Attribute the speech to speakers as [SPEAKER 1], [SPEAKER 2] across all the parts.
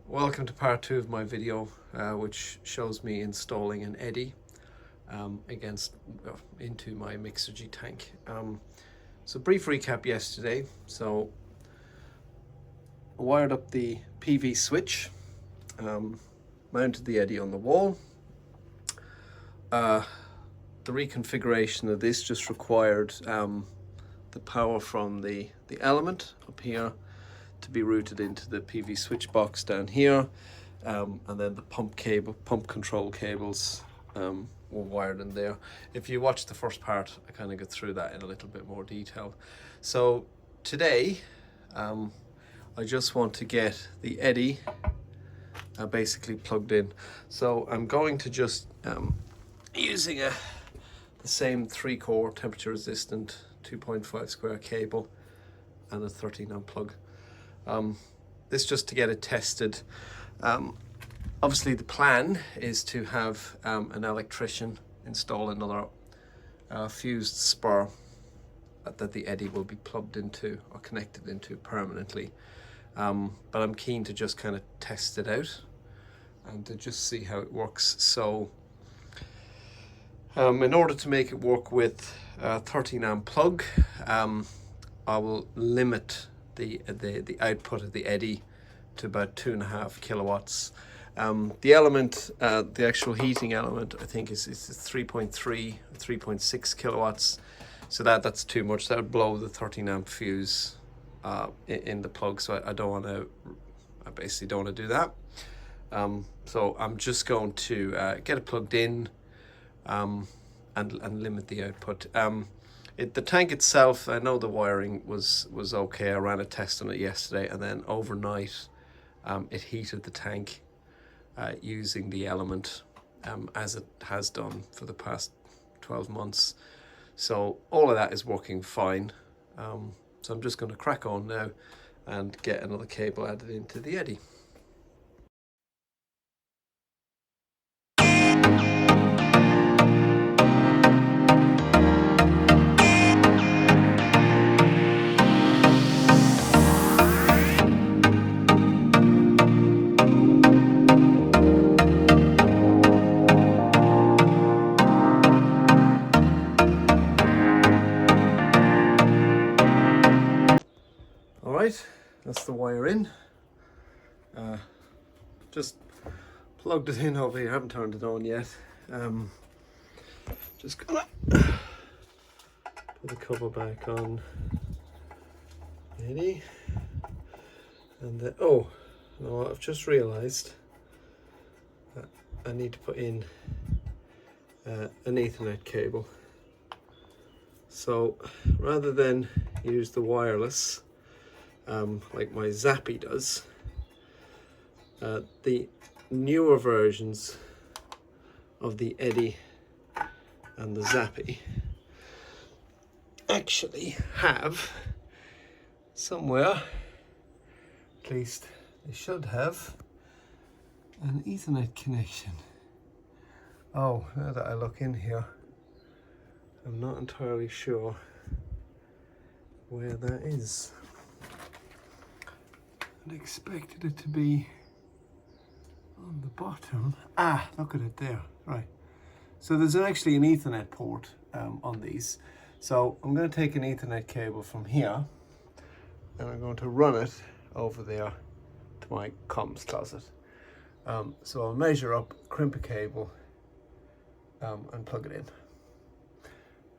[SPEAKER 1] Welcome to part 2 of my video, which shows me installing an Eddi into my Mixergy tank. So brief recap yesterday. So I wired up the PV switch, mounted the Eddi on the wall. The reconfiguration of this just required the power from the element up here to be routed into the PV switch box down here, and then the pump control cables were wired in there. If you watch the first part, I kind of go through that in a little bit more detail. So today I just want to get the Eddi basically plugged in. So I'm going to just using the same 3-core temperature resistant 2.5 square cable and a 13 amp plug. This just to get it tested. Obviously the plan is to have an electrician install another fused spur that the Eddi will be plugged into or connected into permanently. But I'm keen to just kind of test it out and to just see how it works. So in order to make it work with a 13 amp plug, I will limit the output of the Eddi to about 2.5 kilowatts. The element, the actual heating element, I think is 3.3, 3.6 kilowatts. So that's too much. That would blow the 13 amp fuse in the plug. So I basically don't want to do that. So I'm just going to get it plugged in and limit the output. The tank itself, I know the wiring was okay. I ran a test on it yesterday, and then overnight it heated the tank using the element as it has done for the past 12 months. So all of that is working fine. So I'm just going to crack on now and get another cable added into the Eddi. Alright, that's the wire in. Just plugged it in over here, I haven't turned it on yet. Just gonna put the cover back on Eddi. And then, oh no, I've just realised that I need to put in an Ethernet cable. So rather than use the wireless like my Zappi does, the newer versions of the Eddi and the Zappi actually have somewhere, at least they should have, an Ethernet connection. Oh, now that I look in here, I'm not entirely sure where that is. I expected it to be on the bottom. Ah, look at it there. Right. So there's actually an Ethernet port on these. So I'm going to take an Ethernet cable from here and I'm going to run it over there to my comms closet. So I'll measure up, crimp a cable and plug it in.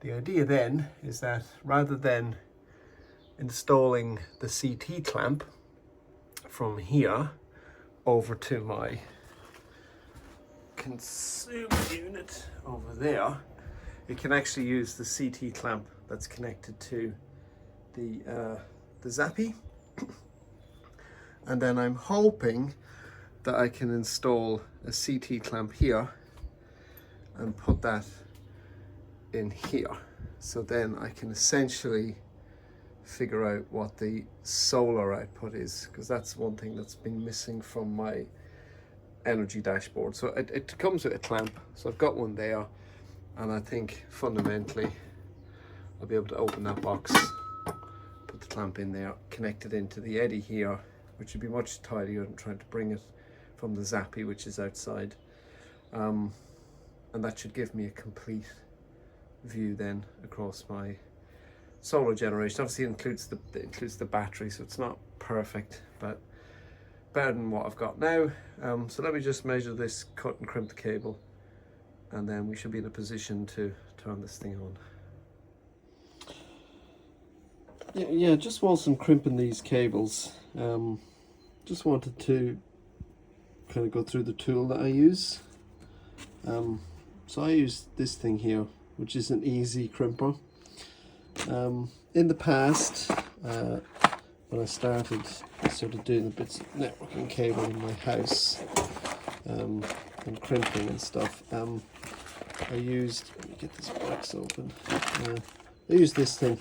[SPEAKER 1] The idea then is that rather than installing the CT clamp from here over to my consumer unit over there, it can actually use the CT clamp that's connected to the Zappi. And then I'm hoping that I can install a CT clamp here and put that in here. So then I can essentially figure out what the solar output is, because that's one thing that's been missing from my energy dashboard. So it comes with a clamp, so I've got one there, and I think fundamentally I'll be able to open that box, put the clamp in there, connect it into the Eddi here, which would be much tidier than trying to bring it from the Zappi, which is outside. And that should give me a complete view then across my solar generation. Obviously it includes the battery, so it's not perfect, but better than what I've got now. So let me just measure this, cut and crimp the cable, and then we should be in a position to turn this thing on. Yeah, just whilst I'm crimping these cables, just wanted to kind of go through the tool that I use. So I use this thing here, which is an easy crimper. In the past, when I started sort of doing the bits of networking cable in my house, and crimping and stuff, I used, let me get this box open, I used this thing,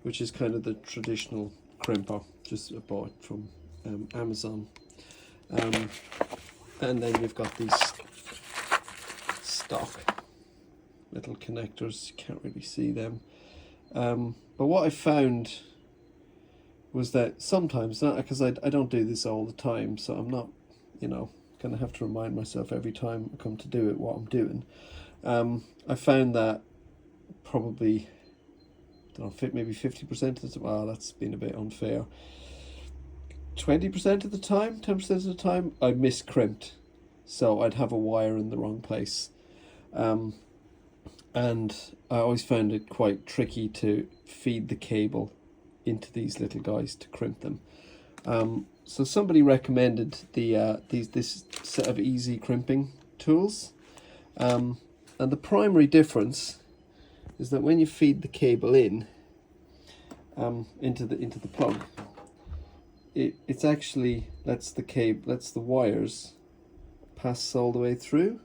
[SPEAKER 1] which is kind of the traditional crimper, just bought from Amazon. And then you've got these stock little connectors, you can't really see them. But what I found was that sometimes, not because I don't do this all the time, so I'm not, you know, going to have to remind myself every time I come to do it what I'm doing. I found that probably, I don't know, maybe 50% of the time, well, that's been a bit unfair. 20% of the time, 10% of the time, I miscrimped. So I'd have a wire in the wrong place. And I always found it quite tricky to feed the cable into these little guys to crimp them. So somebody recommended this set of easy crimping tools. And the primary difference is that when you feed the cable in into the plug, it's actually lets the wires pass all the way through.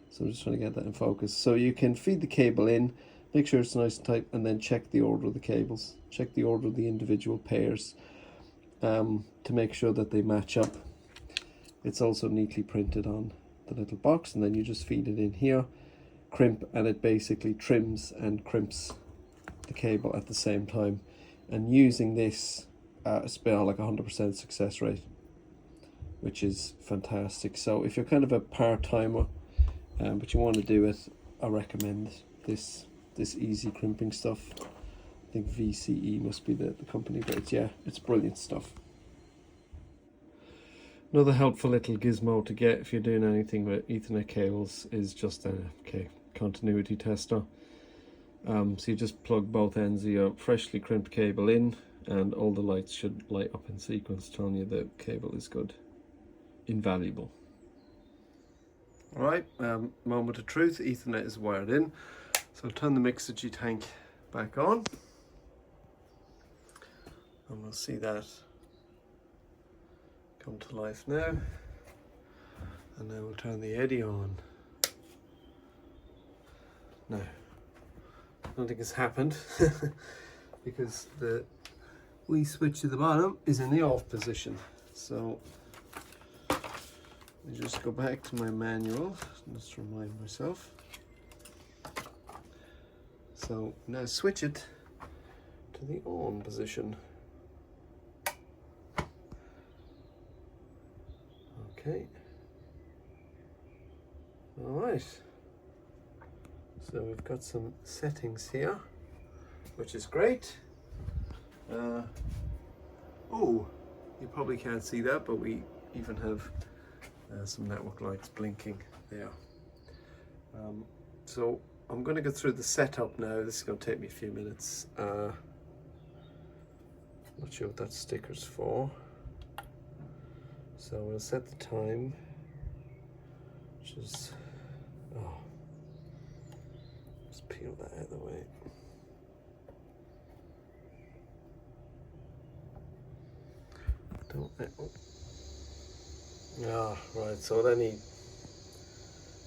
[SPEAKER 1] So I'm just trying to get that in focus. So you can feed the cable in, make sure it's nice and tight, and then check the order of the cables, check the order of the individual pairs, to make sure that they match up. It's also neatly printed on the little box, and then you just feed it in here, crimp, and it basically trims and crimps the cable at the same time. And using this, it's been like 100% success rate, which is fantastic. So if you're kind of a part-timer, but you want to do it, I recommend this easy crimping stuff. I think VCE must be the company, but it's brilliant stuff. Another helpful little gizmo to get if you're doing anything with Ethernet cables is just a continuity tester. So you just plug both ends of your freshly crimped cable in, and all the lights should light up in sequence, telling you the cable is good. Invaluable. Alright, moment of truth, Ethernet is wired in. So I'll turn the Mixergy tank back on. And we'll see that come to life now. And then we'll turn the Eddi on. Now, nothing has happened because the wee switch at the bottom is in the off position. So let me just go back to my manual and just remind myself. So now switch it to the on position. Okay. Alright. So we've got some settings here, which is great. Oh, you probably can't see that, but we even have some network lights blinking there. So I'm going to go through the setup now. This is going to take me a few minutes. Not sure what that sticker's for. So we'll set the time, which is, let's peel that out of the way. Right, so at any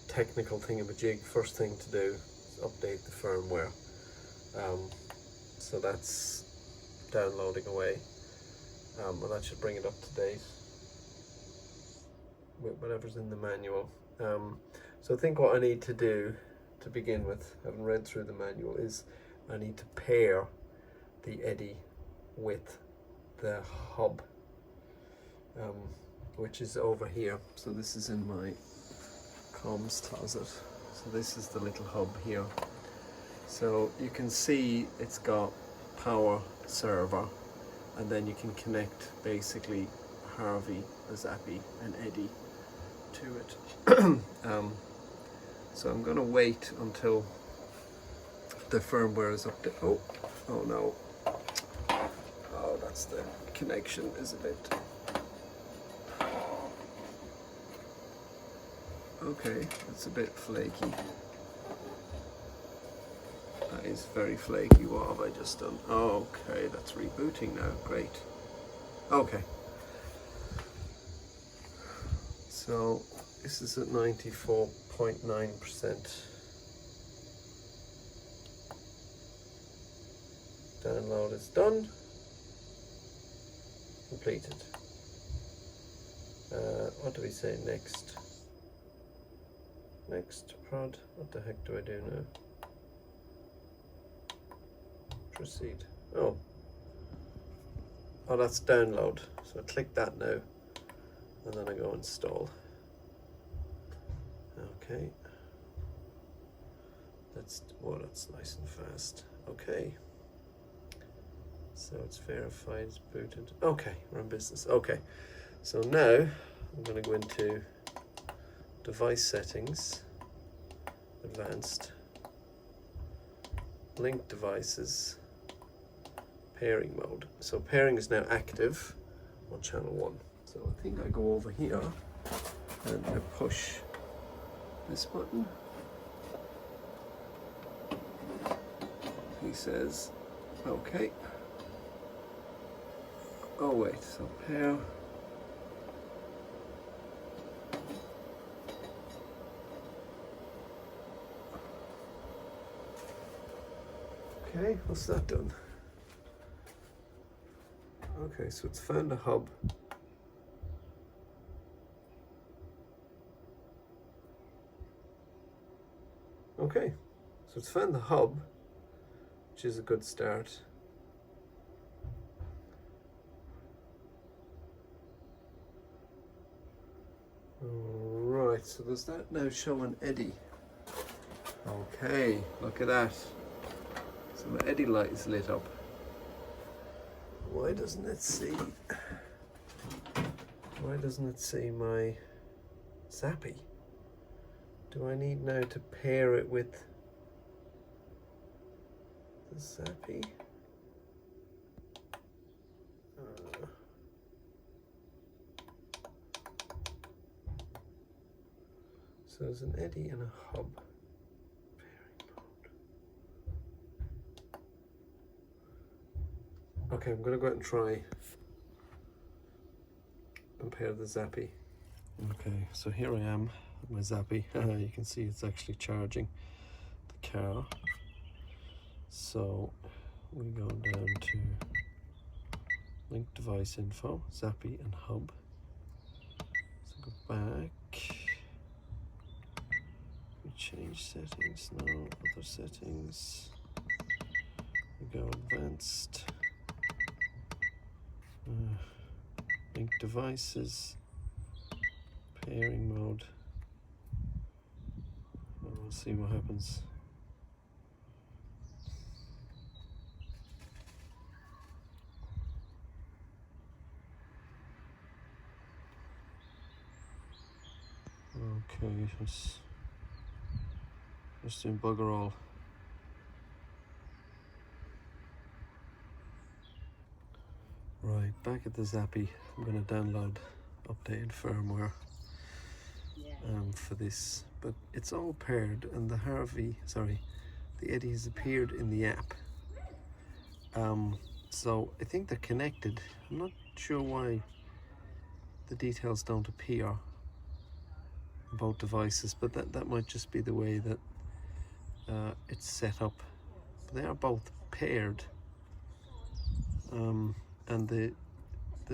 [SPEAKER 1] technical thingamajig, first thing to do is update the firmware. So that's downloading away, and that should bring it up to date with whatever's in the manual. So I think what I need to do to begin with, having read through the manual, is I need to pair the Eddi with the hub which is over here. So this is in my comms closet. So this is the little hub here. So you can see it's got power, server, and then you can connect basically Harvey, Zappi and Eddi to it. So I'm going to wait until the firmware is up to, oh no, oh that's the connection is a bit, okay, it's a bit flaky. That is very flaky. What have I just done? Okay, that's rebooting now. Great. Okay. So this is at 94.9%. Download is done. Completed. What do we say next? Next prod. What the heck do I do now? Proceed. Oh, that's download. So I click that now, and then I go install. Okay. That's nice and fast. Okay. So it's verified, it's booted. Okay, we're in business. Okay. So now I'm going to go into device settings, advanced, link devices, pairing mode. So pairing is now active on channel 1. So I think I go over here and I push this button. He says, okay. Oh wait, so pair. Okay, what's that done? Okay, so it's found a hub. Okay, so it's found the hub, which is a good start. Right, so does that now show an Eddi? Okay, look at that. So my Eddi light is lit up. Why doesn't it see my Zappi? Do I need now to pair it with the Zappi? So there's an Eddi and a hub. Okay, I'm going to go out and try and pair the Zappi. Okay, so here I am with my Zappi. You can see it's actually charging the car. So we go down to link device info, Zappi and hub. So go back. We change settings, no, other settings. We go advanced. Link devices, pairing mode, and we'll see what happens. Okay, just doing bugger all. Right, back at the Zappi, I'm going to download updated firmware for this, but it's all paired, and the Eddi has appeared in the app. So I think they're connected. I'm not sure why the details don't appear on both devices, but that might just be the way that it's set up. But they are both paired. And the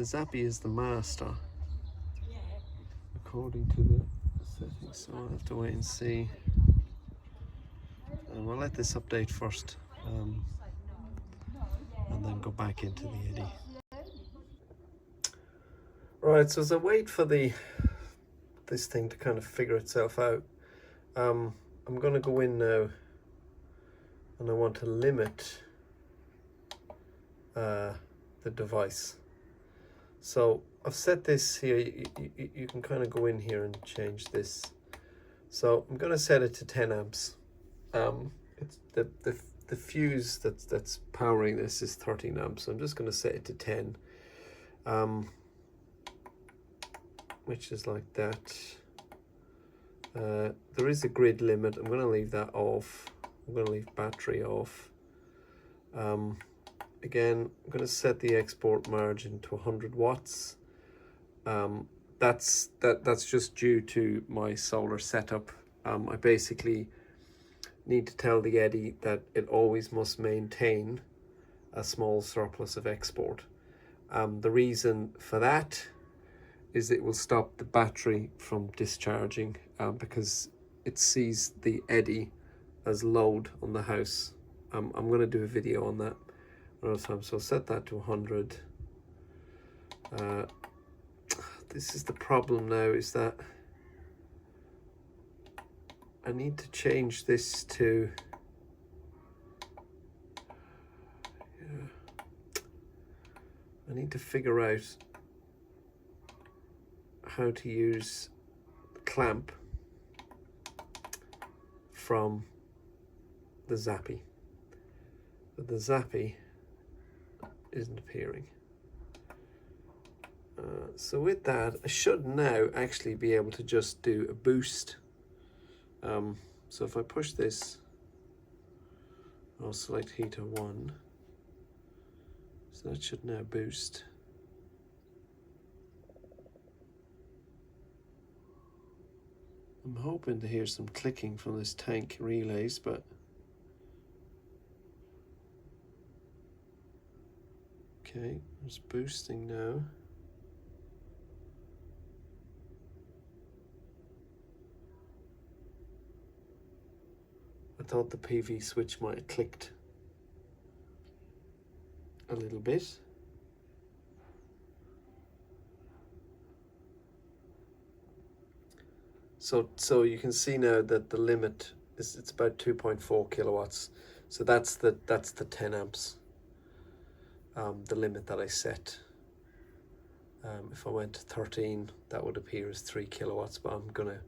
[SPEAKER 1] Zappi is the master according to the settings, so I'll have to wait and see. And we'll let this update first, and then go back into the Eddi. Right, so as I wait for this thing to kind of figure itself out, I'm going to go in now and I want to limit the device. So I've set this here, you can kind of go in here and change this. So I'm going to set it to 10 amps. It's the fuse that's powering this is 13 amps, so I'm just going to set it to 10, which is like that. There is a grid limit. I'm going to leave that off. I'm going to leave battery off. Again, I'm going to set the export margin to 100 watts. That's just due to my solar setup. I basically need to tell the Eddi that it always must maintain a small surplus of export. The reason for that is it will stop the battery from discharging, because it sees the Eddi as load on the house. I'm going to do a video on that another time, so I'll set that to 100. This is the problem now, is that I need to change this to I need to figure out how to use the clamp from the Zappi. But the Zappi isn't appearing. So with that, I should now actually be able to just do a boost. So if I push this, I'll select heater 1. So that should now boost. I'm hoping to hear some clicking from this tank relays, but okay, it's boosting now. I thought the PV switch might have clicked a little bit. So you can see now that the limit is, it's about 2.4 kilowatts. So that's the 10 amps. The limit that I set. If I went to 13, that would appear as 3 kilowatts, but I'm gonna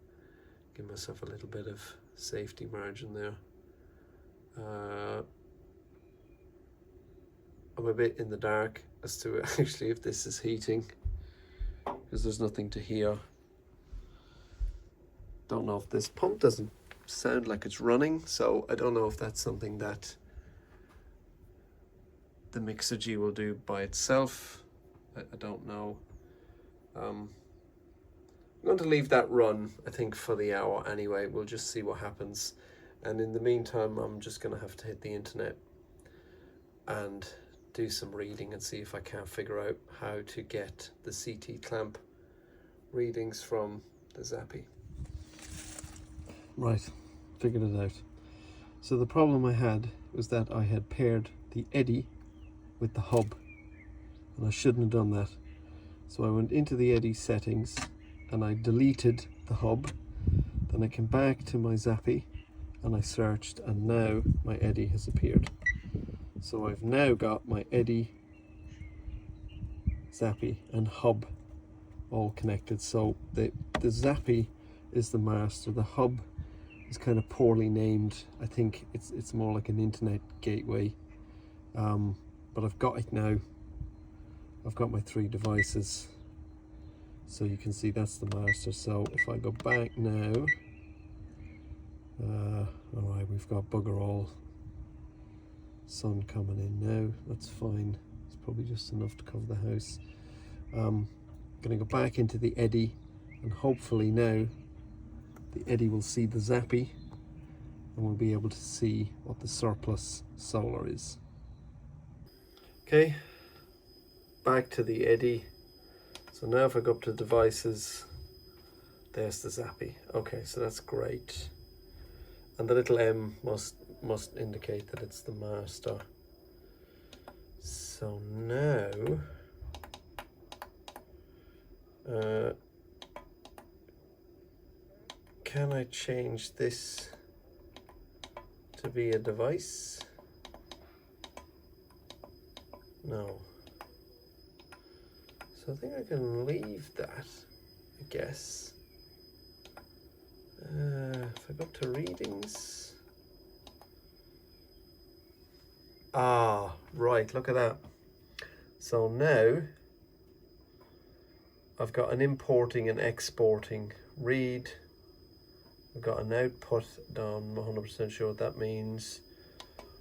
[SPEAKER 1] give myself a little bit of safety margin there. I'm a bit in the dark as to actually if this is heating, because there's nothing to hear. Don't know if this pump doesn't sound like it's running, so I don't know if that's something that the Mixergy will do by itself. I don't know. I'm going to leave that run, I think, for the hour anyway. We'll just see what happens. And in the meantime, I'm just going to have to hit the internet and do some reading and see if I can figure out how to get the CT clamp readings from the Zappi. Right, figured it out. So the problem I had was that I had paired the Eddi with the hub, and I shouldn't have done that. So I went into the Eddi settings and I deleted the hub. Then I came back to my Zappi and I searched, and now my Eddi has appeared. So I've now got my Eddi, Zappi and hub all connected. So the Zappi is the master, the hub is kind of poorly named. I think it's more like an internet gateway, but I've got it now. I've got my 3 devices, so you can see that's the master. So if I go back now, all right, we've got bugger all sun coming in now. That's fine. It's probably just enough to cover the house. Gonna go back into the Eddi, and hopefully now the Eddi will see the Zappi and we'll be able to see what the surplus solar is. Okay, back to the Eddi. So now if I go up to devices, there's the Zappi. Okay, so that's great. And the little M must indicate that it's the master. So now Can I change this to be a device? No. So I think I can leave that, I guess. If I go to readings. Ah, right, look at that. So now I've got an importing and exporting read. I've got an output, I'm not 100% sure what that means.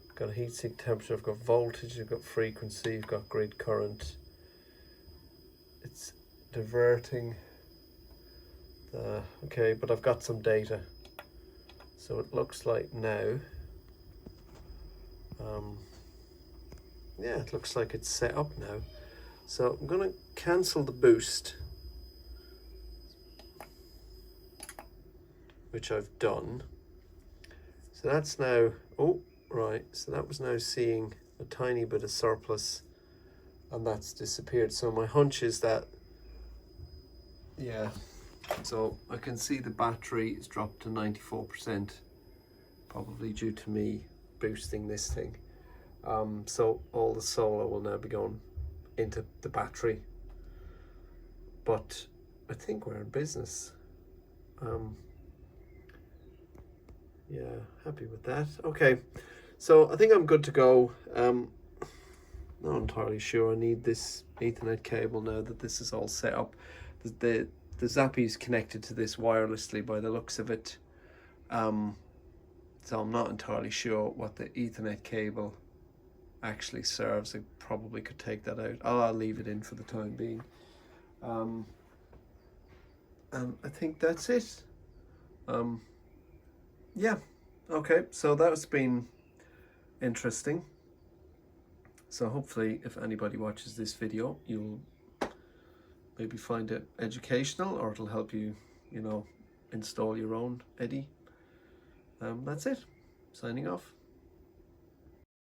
[SPEAKER 1] I've got a heatsink temperature, I've got voltage, I've got frequency, I've got grid current. It's diverting. Okay, but I've got some data. So it looks like now, yeah, it looks like it's set up now. So I'm going to cancel the boost, which I've done. So that's now, oh, right, so that was now seeing a tiny bit of surplus, and that's disappeared. So my hunch is that, yeah, so I can see the battery is dropped to 94%, probably due to me boosting this thing. So all the solar will now be going into the battery, but I think we're in business. Yeah, happy with that. Okay, so I think I'm good to go. Not entirely sure I need this Ethernet cable now that this is all set up. The Zappi is connected to this wirelessly by the looks of it. So I'm not entirely sure what the Ethernet cable actually serves. I probably could take that out. I'll leave it in for the time being. And I think that's it. Yeah, okay, so that's been interesting. So hopefully if anybody watches this video, you'll maybe find it educational, or it'll help you, you know, install your own Eddi. That's it. Signing off.